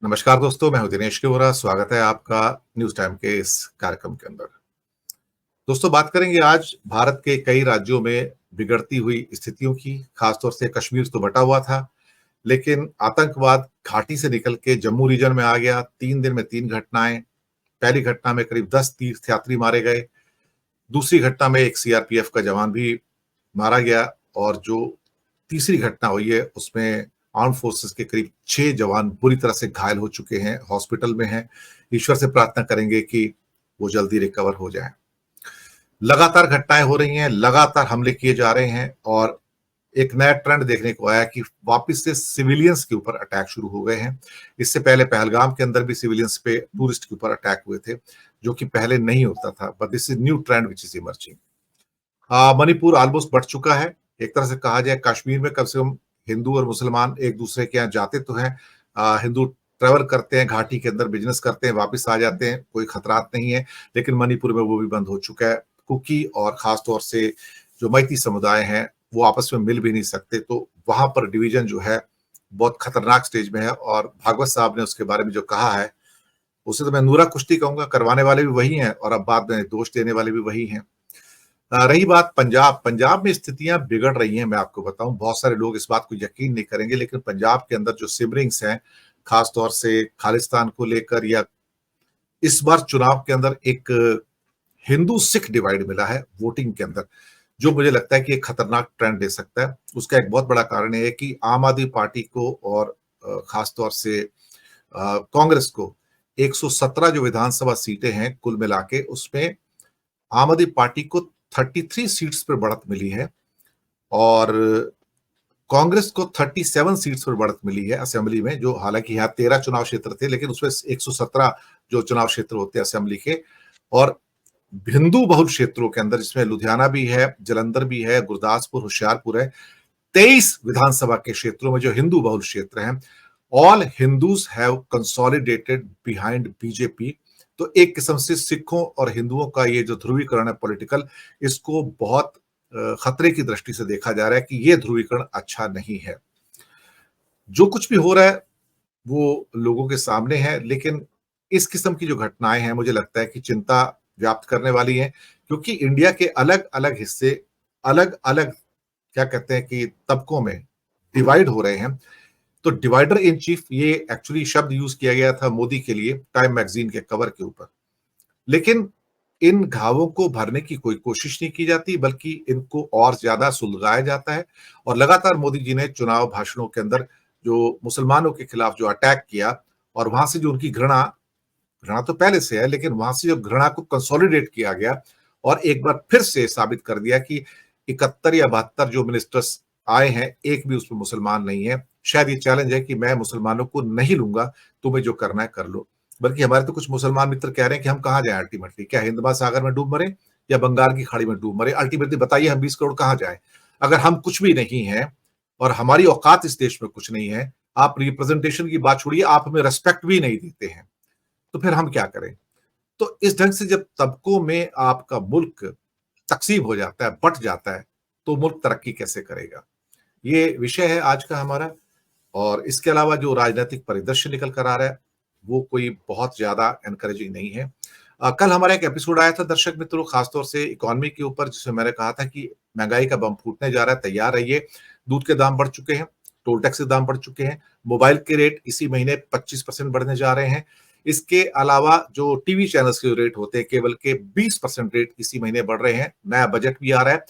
नमस्कार दोस्तों, मैं हूं दिनेश के वोरा। स्वागत है आपका न्यूज टाइम के इस कार्यक्रम के अंदर। दोस्तों, बात करेंगे आज भारत के कई राज्यों में बिगड़ती हुई स्थितियों की। खासतौर से कश्मीर तो बटा हुआ था, लेकिन आतंकवाद घाटी से निकल के जम्मू रीजन में आ गया। 3 दिन में 3 घटनाएं। पहली घटना में करीब 10 तीर्थयात्री मारे गए। दूसरी घटना में एक सीआरपीएफ का जवान भी मारा गया, और जो तीसरी घटना हुई है उसमें आर्म फोर्सेस के करीब 6 जवान बुरी तरह से घायल हो चुके हैं, हॉस्पिटल में हैं। ईश्वर से प्रार्थना करेंगे कि वो जल्दी रिकवर हो जाएं। लगातार घटनाएं हो रही हैं, लगातार हमले किए जा रहे हैं, और एक नया ट्रेंड देखने को आया कि वापस से सिविलियंस के ऊपर अटैक शुरू हो गए हैं। इससे पहले पहलगाम के अंदर भी सिविलियंस पे, टूरिस्ट के ऊपर अटैक हुए थे, जो कि पहले नहीं होता था। But this is new trend which is emerging. Manipur almost बढ़ चुका है। एक तरह से कहा जाए, कश्मीर में कम से कम हिंदू और मुसलमान एक दूसरे के यहाँ जाते तो हैं। हिंदू ट्रेवल करते हैं, घाटी के अंदर बिजनेस करते हैं, वापस आ जाते हैं, कोई खतरात नहीं है। लेकिन मणिपुर में वो भी बंद हो चुका है। कुकी और खासतौर से जो मैती समुदाय हैं, वो आपस में मिल भी नहीं सकते, तो वहां पर डिवीजन जो है बहुत खतरनाक स्टेज में है। और भागवत साहब ने उसके बारे में जो कहा है, उसे तो मैं नूरा कुश्ती कहूंगा। करवाने वाले भी वही हैं और अब बाद में दोष देने वाले भी वही हैं। रही बात पंजाब, पंजाब में स्थितियां बिगड़ रही हैं। मैं आपको बताऊं, बहुत सारे लोग इस बात को यकीन नहीं करेंगे, लेकिन पंजाब के अंदर जो सिमरिंग्स हैं, खासतौर से खालिस्तान को लेकर, या इस बार चुनाव के अंदर एक हिंदू सिख डिवाइड मिला है वोटिंग के अंदर, जो मुझे लगता है कि एक खतरनाक ट्रेंड दे सकता है। उसका एक बहुत बड़ा कारण है कि आम आदमी पार्टी को और खासतौर से कांग्रेस को 117 जो विधानसभा सीटें हैं कुल मिला के, उसमें आम आदमी पार्टी को 33 सीट्स पर बढ़त मिली है, और कांग्रेस को 37 सीट्स पर बढ़त मिली है असेंबली में। जो हालांकि यहाँ 13 चुनाव क्षेत्र थे, लेकिन उसमें 117 जो चुनाव क्षेत्र होते हैं असेंबली के। और हिंदू बहुल क्षेत्रों के अंदर, जिसमें लुधियाना भी है, जलंधर भी है, गुरदासपुर, होशियारपुर है, 23 विधानसभा के क्षेत्रों में जो हिंदू बहुल क्षेत्र हैं, all Hindus have consolidated behind BJP. तो एक किस्म से सिखों और हिंदुओं का ये जो ध्रुवीकरण है पॉलिटिकल, इसको बहुत खतरे की दृष्टि से देखा जा रहा है कि ये ध्रुवीकरण अच्छा नहीं है। जो कुछ भी हो रहा है वो लोगों के सामने है, लेकिन इस किस्म की जो घटनाएं हैं, मुझे लगता है कि चिंता व्याप्त करने वाली हैं, क्योंकि इंडिया के अलग अलग हिस्से अलग अलग, क्या कहते हैं कि तबकों में डिवाइड हो रहे हैं। तो डिवाइडर इन चीफ, ये एक्चुअली शब्द यूज किया गया था मोदी के लिए टाइम मैगजीन के कवर के ऊपर। लेकिन इन घावों को भरने की कोई कोशिश नहीं की जाती, बल्कि इनको और ज्यादा सुलगाया जाता है। और लगातार मोदी जी ने चुनाव भाषणों के अंदर जो मुसलमानों के खिलाफ जो अटैक किया, और वहां से जो उनकी घृणा, घृणा तो पहले से है, लेकिन वहां से जो घृणा को कंसोलिडेट किया गया, और एक बार फिर से साबित कर दिया कि 71 या 72 जो मिनिस्टर्स आए हैं, एक भी उसमें मुसलमान नहीं है। शायद ये चैलेंज है कि मैं मुसलमानों को नहीं लूंगा, तुम्हें जो करना है कर लो। बल्कि हमारे तो कुछ मुसलमान मित्र कह रहे हैं कि हम कहाँ जाए अल्टीमेटली, क्या हिंद महासागर में डूब मरे या बंगाल की खाड़ी में डूब मरे? अल्टीमेटली बताइए, हम 20 करोड़ कहाँ जाए अगर हम कुछ भी नहीं है, और हमारी औकात इस देश में कुछ नहीं है। आप रिप्रेजेंटेशन की बात छोड़िए, आप हमें रेस्पेक्ट भी नहीं देते हैं, तो फिर हम क्या करें? तो इस ढंग से जब तबकों में आपका मुल्क तकसीम हो जाता है, बट जाता है, तो मुल्क तरक्की कैसे करेगा? ये विषय है आज का हमारा। और इसके अलावा जो राजनीतिक परिदृश्य निकल कर आ रहा है, वो कोई बहुत ज्यादा एनकरेजिंग नहीं है। कल हमारा एक एपिसोड आया था दर्शक मित्रों, खासतौर से इकोनॉमी के ऊपर, जिसमें मैंने कहा था कि महंगाई का बम फूटने जा रहा है, तैयार रहिए। दूध के दाम बढ़ चुके हैं, टोल टैक्स के दाम बढ़ चुके हैं, मोबाइल के रेट इसी महीने 25% बढ़ने जा रहे हैं। इसके अलावा जो टीवी चैनल्स के रेट होते हैं केबल के, 20% रेट इसी महीने बढ़ रहे हैं। नया बजट भी आ रहा है।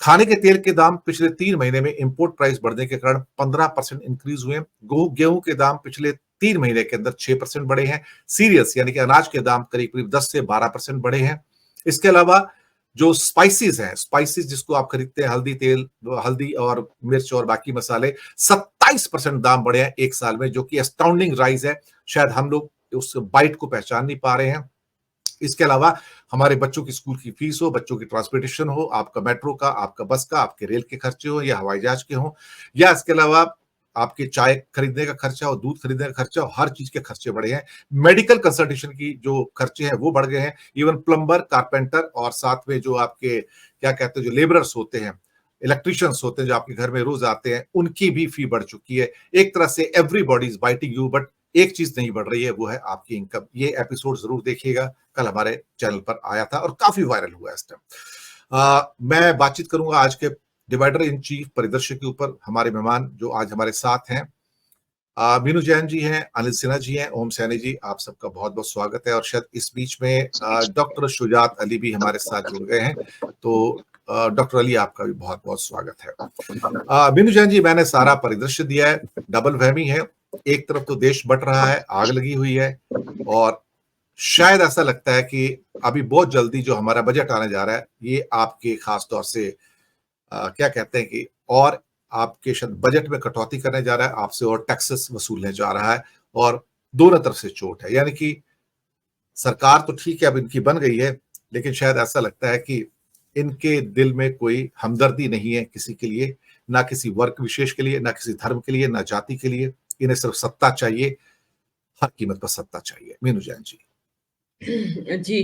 खाने के तेल के दाम पिछले 3 महीने में इंपोर्ट प्राइस बढ़ने के कारण 15% इंक्रीज हुए। गेहूं के दाम पिछले 3 महीने के अंदर 6% बढ़े हैं। सीरियल्स यानी कि अनाज के दाम करीब करीब 10 से 12% बढ़े हैं। इसके अलावा जो स्पाइसेस हैं, स्पाइसेस जिसको आप खरीदते हैं, हल्दी तेल, हल्दी और मिर्च और बाकी मसाले, 27% दाम बढ़े हैं एक साल में, जो कि अस्टाउंडिंग राइज है। शायद हम लोग उस बाइट को पहचान नहीं पा रहे हैं। इसके अलावा हमारे बच्चों की स्कूल की फीस हो, बच्चों की ट्रांसपोर्टेशन हो, आपका मेट्रो का, आपका बस का, आपके रेल के खर्चे हो या हवाई जहाज के हो, या इसके अलावा आपके चाय खरीदने का खर्चा हो, दूध खरीदने का खर्चा हो, हर चीज के खर्चे बढ़े हैं। मेडिकल कंसल्टेशन की जो खर्चे हैं वो बढ़ गए हैं। इवन प्लम्बर, कारपेंटर, और साथ में जो आपके क्या कहते हैं, जो लेबरर्स होते हैं, इलेक्ट्रिशियंस होते हैं, जो आपके घर में रोज आते हैं, उनकी भी फी बढ़ चुकी है। एक तरह से everybody is biting you, but एक चीज नहीं बढ़ रही है, वो है आपकी इनकम। ये एपिसोड जरूर देखिएगा, कल हमारे चैनल पर आया था और काफी वायरल हुआ इस टाइम। मैं बातचीत करूंगा आज के डिवाइडर इन चीफ परिदृश्य के ऊपर। हमारे मेहमान जो आज हमारे साथ हैं, मीनू जैन जी हैं, अनिल सिन्हा जी हैं, ओम सैनी जी, आप सबका बहुत बहुत स्वागत है। और शायद इस बीच में डॉक्टर शुजात अली भी हमारे साथ जुड़ गए हैं, तो डॉक्टर अली आपका भी बहुत बहुत स्वागत है। मीनू जैन जी, मैंने सारा परिदृश्य दिया है, डबल वहमी है। एक तरफ तो देश बट रहा है, आग लगी हुई है, और शायद ऐसा लगता है कि अभी बहुत जल्दी जो हमारा बजट आने जा रहा है, ये आपके खास तौर से क्या कहते हैं कि और आपके शायद बजट में कटौती करने जा रहा है, आपसे और टैक्सेस वसूलने जा रहा है, और दोनों तरफ से चोट है। यानी कि सरकार तो ठीक है, अब इनकी बन गई है, लेकिन शायद ऐसा लगता है कि इनके दिल में कोई हमदर्दी नहीं है किसी के लिए, ना किसी वर्ग विशेष के लिए, ना किसी धर्म के लिए, ना जाति के लिए। इन्हें सिर्फ सत्ता चाहिए, हर कीमत पर सत्ता चाहिए। मीनू जैन जी। जी,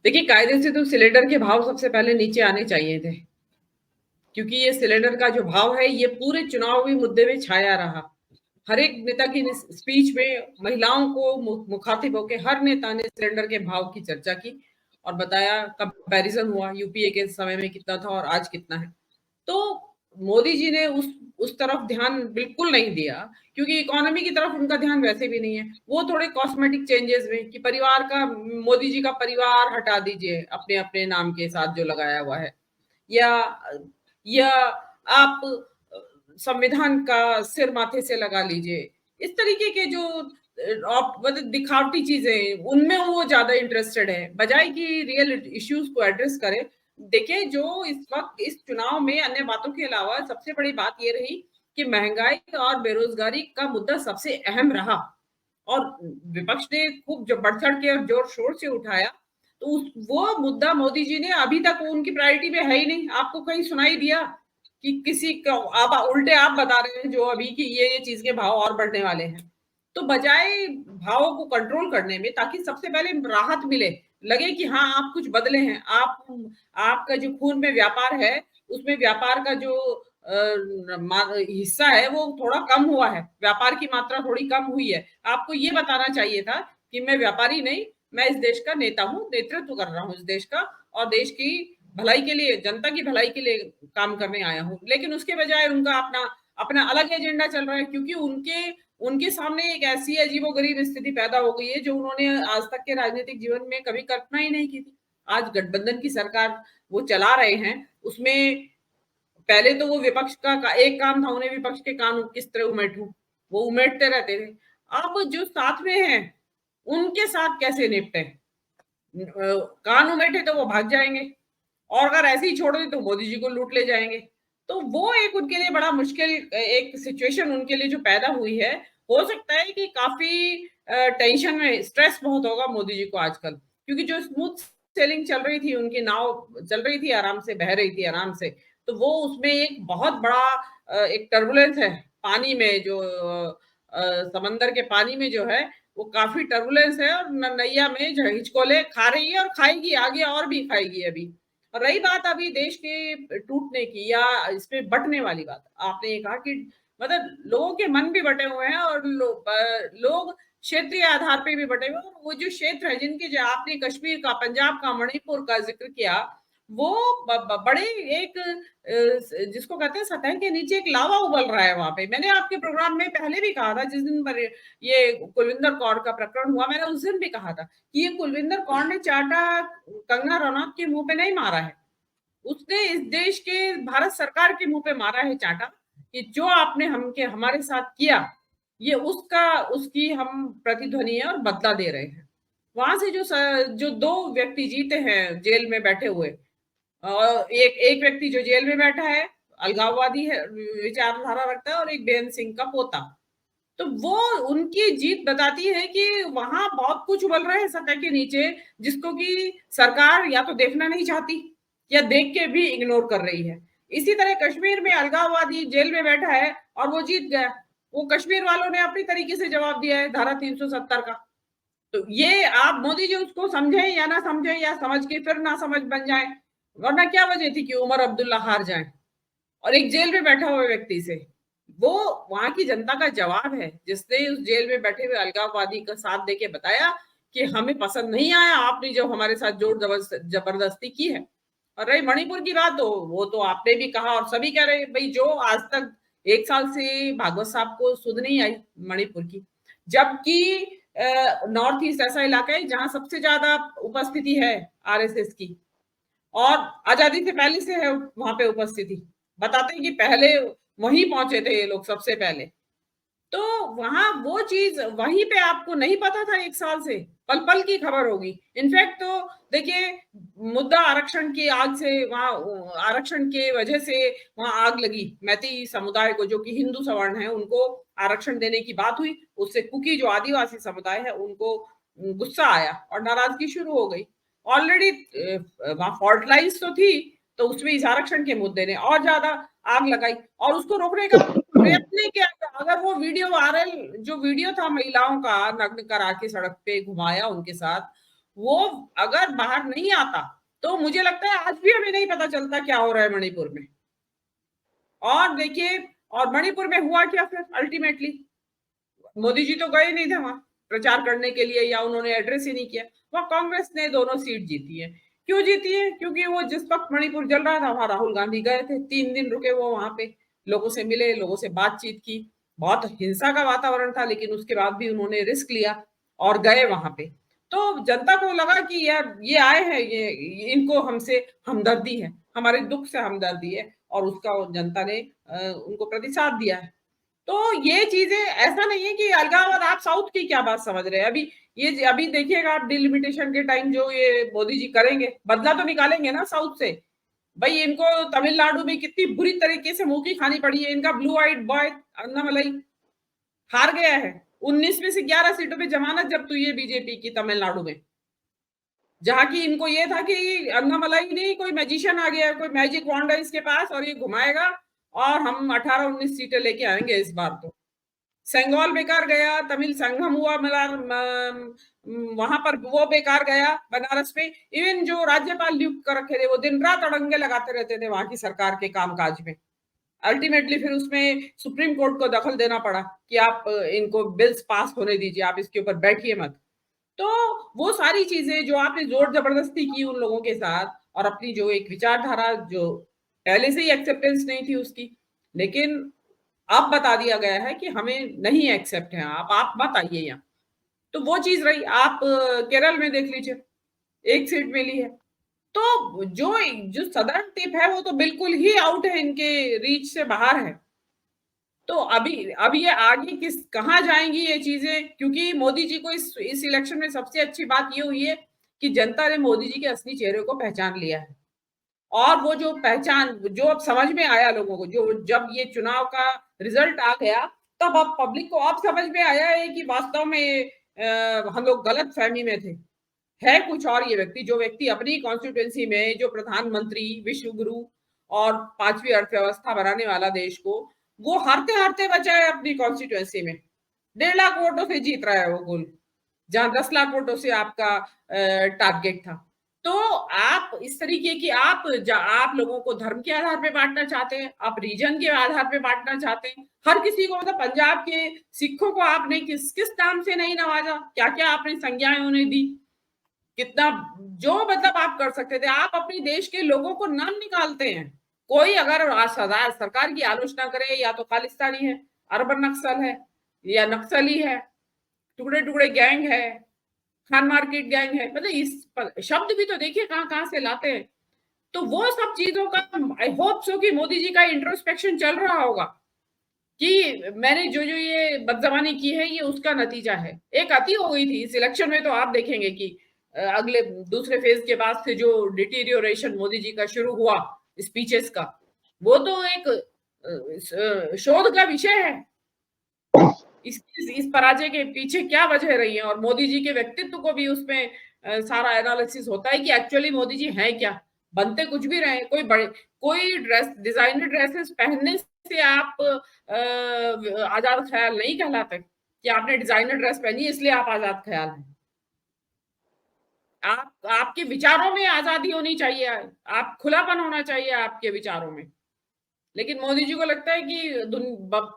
देखिए, कायदे से तो सिलेंडर के भाव सबसे पहले नीचे आने चाहिए थे, क्योंकि ये सिलेंडर का जो भाव है ये पूरे चुनावी मुद्दे में छाया रहा। हर एक नेता की स्पीच में महिलाओं को मुखातिब होकर हर नेता ने सिलेंडर के भाव की चर्चा की और बताया, कंपैरिजन हुआ यूपीए के समय में कितना था और आज कितना है। तो मोदी जी ने उस तरफ ध्यान बिल्कुल नहीं दिया, क्योंकि इकोनॉमी की तरफ उनका ध्यान वैसे भी नहीं है। वो थोड़े कॉस्मेटिक चेंजेस में कि परिवार का, मोदी जी का परिवार हटा दीजिए अपने अपने नाम के साथ जो लगाया हुआ है, या आप संविधान का सिर माथे से लगा लीजिए। इस तरीके के जो मतलब दिखावटी चीजें, उनमें वो ज्यादा इंटरेस्टेड है, बजाय कि रियल इश्यूज को एड्रेस करे। देखिए, जो इस वक्त इस चुनाव में अन्य बातों के अलावा सबसे बड़ी बात ये रही कि महंगाई और बेरोजगारी का मुद्दा सबसे अहम रहा, और विपक्ष ने खूब बढ़ चढ़ के और जोर शोर से उठाया। तो वो मुद्दा मोदी जी ने अभी तक उनकी प्रायोरिटी में है ही नहीं। आपको कहीं सुनाई दिया कि किसी का, आप उल्टे आप बता रहे हैं जो अभी की ये चीज के भाव और बढ़ने वाले हैं। तो बजाय भावों को कंट्रोल करने में, ताकि सबसे पहले राहत मिले, लगे कि हाँ आप कुछ बदले हैं, आपका जो खून में व्यापार है उसमें व्यापार का जो हिस्सा है वो थोड़ा कम हुआ है, व्यापार की मात्रा थोड़ी कम हुई है। आपको ये बताना चाहिए था कि मैं व्यापारी नहीं, मैं इस देश का नेता हूँ, नेतृत्व कर रहा हूँ इस देश का, और देश की भलाई के लिए, जनता की भलाई के लिए काम करने आया हूँ। लेकिन उसके बजाय उनका अपना अपना अलग एजेंडा चल रहा है, क्योंकि उनके सामने एक ऐसी अजीबोगरीब स्थिति पैदा हो गई है जो उन्होंने आज तक के राजनीतिक जीवन में कभी कल्पना ही नहीं की थी। आज गठबंधन की सरकार वो चला रहे हैं, उसमें पहले तो वो विपक्ष का एक काम था, उन्हें विपक्ष के कान किस तरह उमेटूं, वो उमेटते रहते थे। अब जो साथ में हैं उनके साथ कैसे निपटे? कान उमेटे तो वो भाग जाएंगे, और अगर ऐसे ही छोड़ दे तो मोदी जी को लूट ले जाएंगे। तो वो एक उनके लिए बड़ा मुश्किल एक सिचुएशन उनके लिए जो पैदा हुई है। हो सकता है कि काफी टेंशन में, स्ट्रेस बहुत होगा मोदी जी को आजकल, क्योंकि जो स्मूथ सेलिंग चल रही थी, उनकी नाव चल रही थी, आराम से बह रही थी आराम से, तो वो उसमें एक बहुत बड़ा एक टर्बुलेंस है पानी में, जो समंदर के पानी में जो है वो काफी टर्बुलेंस है, और नैया में जो हिचकोले खा रही है और खाएगी, आगे और भी खाएगी अभी। और रही बात अभी देश के टूटने की या इसमें बंटने वाली बात, आपने ये कहा कि मतलब लोगों के मन भी बटे हुए हैं, और लोग क्षेत्रीय आधार पे भी बटे हुए हैं। और वो जो क्षेत्र है जिनके, जो आपने कश्मीर का, पंजाब का, मणिपुर का जिक्र किया, वो बड़े एक जिसको कहते हैं सतह के नीचे एक लावा उबल रहा है वहां पे। मैंने आपके प्रोग्राम में पहले भी कहा था, जिस दिन पर ये कुलविंदर कौर का प्रकरण हुआ, मैंने उस दिन भी कहा था कि ये कुलविंदर कौर ने चाटा कंगना रनौत के मुंह पे नहीं मारा है, उसने इस देश के भारत सरकार के मुंह पे मारा है चाटा, कि जो आपने हमारे साथ किया, ये उसकी हम प्रतिध्वनि है और बदला दे रहे हैं। वहां से जो दो व्यक्ति जीते हैं जेल में बैठे हुए, एक व्यक्ति जो जेल में बैठा है अलगाववादी है, विचारधारा रखता है, और एक बेअंत सिंह का पोता, तो वो उनकी जीत बताती है कि वहां बहुत कुछ उबल रहा है सतह के नीचे, जिसको कि सरकार या तो देखना नहीं चाहती या देख के भी इग्नोर कर रही है। इसी तरह कश्मीर में अलगाववादी जेल में बैठा है और वो जीत गया, वो कश्मीर वालों ने अपनी तरीके से जवाब दिया है धारा 370 का। तो ये आप मोदी जी उसको समझे या ना समझे, या समझ के फिर ना समझ बन जाए, वरना क्या वजह थी कि उमर अब्दुल्ला हार जाए और एक जेल में बैठा हुए व्यक्ति से वो वहां की जनता का जवाब है, जिसने उस जेल में बैठे हुए अलगाववादी का साथ देके बताया कि हमें पसंद नहीं आया आपने जो हमारे साथ जोर जबरदस्ती की है। और रही मणिपुर की बात, तो वो तो आपने भी कहा और सभी कह रहे भाई, जो आज तक 1 साल से भागवत साहब को सुध नहीं आई मणिपुर की, जबकि नॉर्थ ईस्ट ऐसा इलाका है जहां सबसे ज्यादा उपस्थिति है आरएसएस की, और आजादी से पहले से है वहां पे उपस्थिति। बताते हैं कि पहले वहीं पहुंचे थे ये लोग सबसे पहले। तो वहां वो चीज वहीं पे आपको नहीं पता था 1 साल से, पल पल की खबर होगी। इनफैक्ट तो देखिए, मुद्दा आरक्षण की आग से, वहां आरक्षण के वजह से वहां आग लगी। मैती समुदाय को, जो कि हिंदू सवर्ण है, उनको आरक्षण देने की बात हुई, उससे कुकी जो आदिवासी समुदाय है उनको गुस्सा आया और नाराजगी शुरू हो गई। ऑलरेडी वहां फॉल्ट लाइन्स तो थी, तो उसमें इस आरक्षण के मुद्दे ने और ज्यादा आग लगाई और उसको रोकने का प्रयत्न किया। अगर वो वीडियो वायरल, जो वीडियो था महिलाओं का नग्न करा के सड़क पे घुमाया उनके साथ, वो अगर बाहर नहीं आता तो मुझे लगता है आज भी हमें नहीं पता चलता क्या हो रहा है मणिपुर में। और देखिए, और मणिपुर में हुआ क्या फिर अल्टीमेटली, मोदी जी तो गए नहीं थे वहां प्रचार करने के लिए, या उन्होंने एड्रेस ही नहीं किया। वहां कांग्रेस ने दोनों सीट जीती है। क्यों जीती है? क्योंकि वो जिस वक्त मणिपुर जल रहा था वहां राहुल गांधी गए थे, 3 दिन रुके वो वहां पे, लोगों से मिले, लोगों से बातचीत की। बहुत हिंसा का वातावरण था, लेकिन उसके बाद भी उन्होंने रिस्क लिया और गए वहां पे। तो जनता को लगा कि यार ये आए हैं, ये इनको हमसे हमदर्दी है, हमारे दुख से हमदर्दी है, और उसका जनता ने उनको प्रतिसाद दिया है। तो ये चीजें, ऐसा नहीं है कि अलगाववाद, आप साउथ की क्या बात समझ रहे हैं। अभी देखिएगा आप, डिलिमिटेशन के टाइम जो ये मोदी जी करेंगे, बदला तो निकालेंगे ना साउथ से। भाई इनको तमिलनाडु में कितनी बुरी तरीके से मुंह की खानी पड़ी है। इनका ब्लू आइड बॉय अन्नामलाई हार गया है, 19 में से 11 सीटों पे जमानत जब्त हुई है बीजेपी की तमिलनाडु में, जहां की इनको ये था कि अन्नामलाई नहीं, कोई मैजिशियन आ गया, कोई मैजिक वॉन्ड है इसके पास और ये घुमाएगा और हम 18-19 सीटें लेके आएंगे इस बार। तो सेंगोल बेकार गया, तमिल संगम हुआ, वहां पर वो बेकार गया बनारस में। इवन जो राज्यपाल नियुक्त कर रखे थे वो दिन रात अड़ंगे लगाते रहते थे वहां की सरकार के कामकाज में। अल्टीमेटली फिर उसमें सुप्रीम कोर्ट को दखल देना पड़ा कि आप इनको बिल्स पास होने दीजिए, आप इसके ऊपर बैठिए मत। तो वो सारी चीजें जो आपने जोर जबरदस्ती की उन लोगों के साथ, और अपनी जो एक विचारधारा जो पहले से ही एक्सेप्टेंस नहीं थी उसकी, लेकिन अब बता दिया गया है कि हमें नहीं एक्सेप्ट है, आप मत आइए यहाँ। तो वो चीज रही। आप केरल में देख लीजिए, 1 सीट मिली है। तो जो जो सदर्न टिप है वो तो बिल्कुल ही आउट है, इनके रीच से बाहर है। तो अभी ये आगे किस कहाँ जाएंगी ये चीजें, क्योंकि मोदी जी को इस इलेक्शन में सबसे अच्छी बात ये हुई है कि जनता ने मोदी जी के असली चेहरे को पहचान लिया है। और वो जो पहचान, जो अब समझ में आया लोगों को, जो जब ये चुनाव का रिजल्ट आ गया, तब अब पब्लिक को अब समझ में आया है कि वास्तव में हम लोग गलत फहमी में थे। है कुछ और ये व्यक्ति, जो व्यक्ति अपनी कॉन्स्टिट्यूएंसी में, जो प्रधानमंत्री, विश्व गुरु और 5वीं अर्थव्यवस्था बनाने वाला देश को, वो हारते हारते बचा है अपनी कॉन्स्टिट्यूएंसी में। 1.5 लाख वोटों से जीत रहा है वो गोल, जहां 10 लाख वोटों से आपका टारगेट था। तो आप इस तरीके की, आप लोगों को धर्म के आधार पे बांटना चाहते हैं, आप रीजन के आधार पे बांटना चाहते हैं। हर किसी को, मतलब पंजाब के सिखों को आपने किस किस नाम से नहीं नवाजा, क्या क्या आपने संज्ञाएं उन्हें दी, कितना जो मतलब आप कर सकते थे। आप अपने देश के लोगों को नाम निकालते हैं। कोई अगर सरकार की आलोचना करे, या तो खालिस्तानी है, अर्बन नक्सल है, या नक्सली है, टुकड़े टुकड़े गैंग है, खान मार्केट गैंग है, मतलब इस शब्द भी तो देखिए कहां कहां से लाते हैं। तो वो सब चीजों का आई होप सो कि मोदी जी का इंट्रोस्पेक्शन चल रहा होगा कि मैंने जो जो ये बदजबानी की है ये उसका नतीजा है। एक अति हो गई थी इस इलेक्शन में। तो आप देखेंगे कि अगले दूसरे फेज के बाद से जो डिटीरियोरेशन मोदी जी का शुरू हुआ स्पीचेस का, वो तो एक शोध का विषय है। इस पराजय के पीछे क्या वजह रही है, और मोदी जी के व्यक्तित्व को भी उसमें सारा एनालिसिस होता है कि एक्चुअली मोदी जी हैं क्या। बनते कुछ भी रहे, कोई ड्रेस, डिजाइनर ड्रेसेस पहनने से आप आजाद ख्याल नहीं कहलाते कि आपने डिजाइनर ड्रेस पहनी है इसलिए आप आजाद ख्याल हैं। आपके विचारों में आजादी होनी चाहिए, आप खुलापन होना चाहिए आपके विचारों में। लेकिन मोदी जी को लगता है कि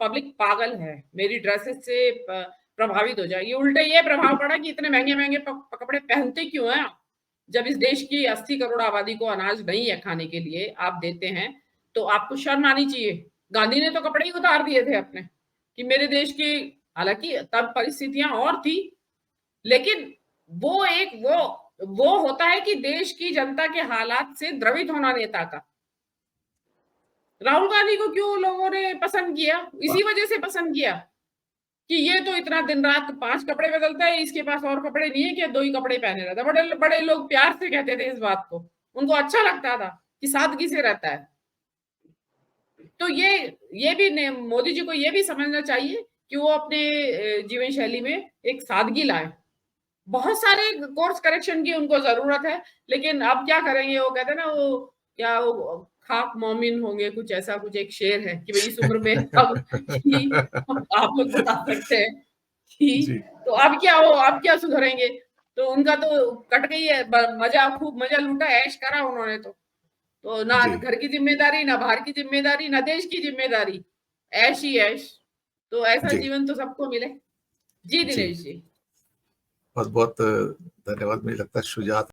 पब्लिक पागल है, मेरी ड्रेसेस से प्रभावित हो जाएगी। उल्टे ये प्रभाव पड़ा कि इतने महंगे-महंगे कपड़े पहनते क्यों हैं आप? जब इस देश की 80 करोड़ आबादी को अनाज नहीं है खाने के लिए, आप देते हैं, तो आपको शर्म आनी चाहिए। गांधी ने तो कपड़े ही उतार दिए थे अपने, कि मेरे देश की, हालाँकि तब परिस्थितियाँ और थी, लेकिन वो होता है कि देश की जनता के हालात से द्रवित होना नेता का। राहुल गांधी को क्यों लोगों ने पसंद किया? इसी वजह से पसंद किया कि ये तो इतना दिन रात 5 कपड़े बदलता है, इसके पास और कपड़े नहीं है क्या, 2 ही कपड़े पहने रहता है। बड़े बड़े लोग प्यार से कहते थे इस बात को, उनको अच्छा लगता था कि सादगी से रहता है। तो ये भी मोदी जी को ये भी समझना चाहिए कि वो अपने जीवन शैली में एक सादगी लाए। बहुत सारे कोर्स करेक्शन की उनको जरूरत है, लेकिन अब क्या करेंगे, वो कहते हैं ना, वो क्या, वो खाक मोमिन होंगे, कुछ ऐसा, कुछ एक शेर है कि भाई इस उम्र में अब कि आप लोग बता सकते हैं जी, कि तो अब क्या हो, अब क्या सुधरेंगे। तो उनका तो कट गई है, मजा, खूब मजा लूटा, ऐश करा उन्होंने तो ना जी, घर की जिम्मेदारी, ना बाहर की जिम्मेदारी, ना देश की जिम्मेदारी, ऐश ही ऐश। तो ऐसा जी, जीवन तो सबको मिले। जी जी। दिनेश जी। बहुत-बहुत धन्यवाद। मुझे लगता है शुजात